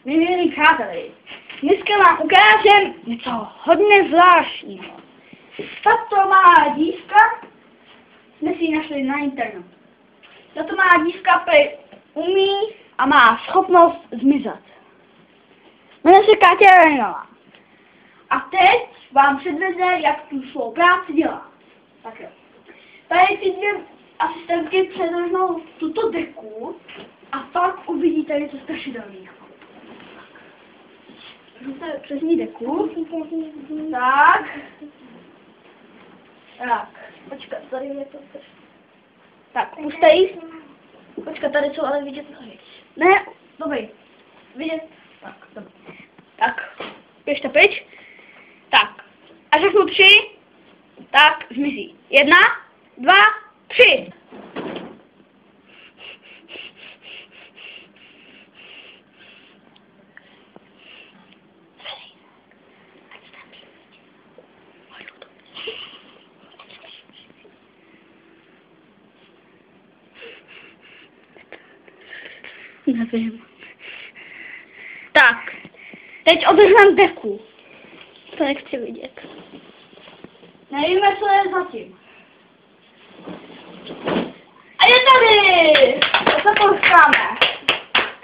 Milí přátelé, dneska vám ukážem něco hodně zvláštního. Tato malá dívka jsme si ji našli na internetu. Tato malá dívka umí a má schopnost zmizet. Jmenuje se Káťa Reinová. A teď vám předvede, jak tu svou práci dělá. Tak jo. Tady ty dvě asistentky předveznou tuto deku a pak uvidíte něco strašidelného. Přes ní deku. Tak. Tak. Počkat, tady je to. Tak, puste jí. Počkat, tady jsou ale vidět nohy. Ne, dobrý. Vidět. Tak, dobrý. Tak, běžte pryč. Tak. A řeknu 3, tak zmizí. 1, 2, 3. Nevím. Tak, teď održím deku. To nechci vidět. Nevíme, co je zatím. A je tady! To se poustáme.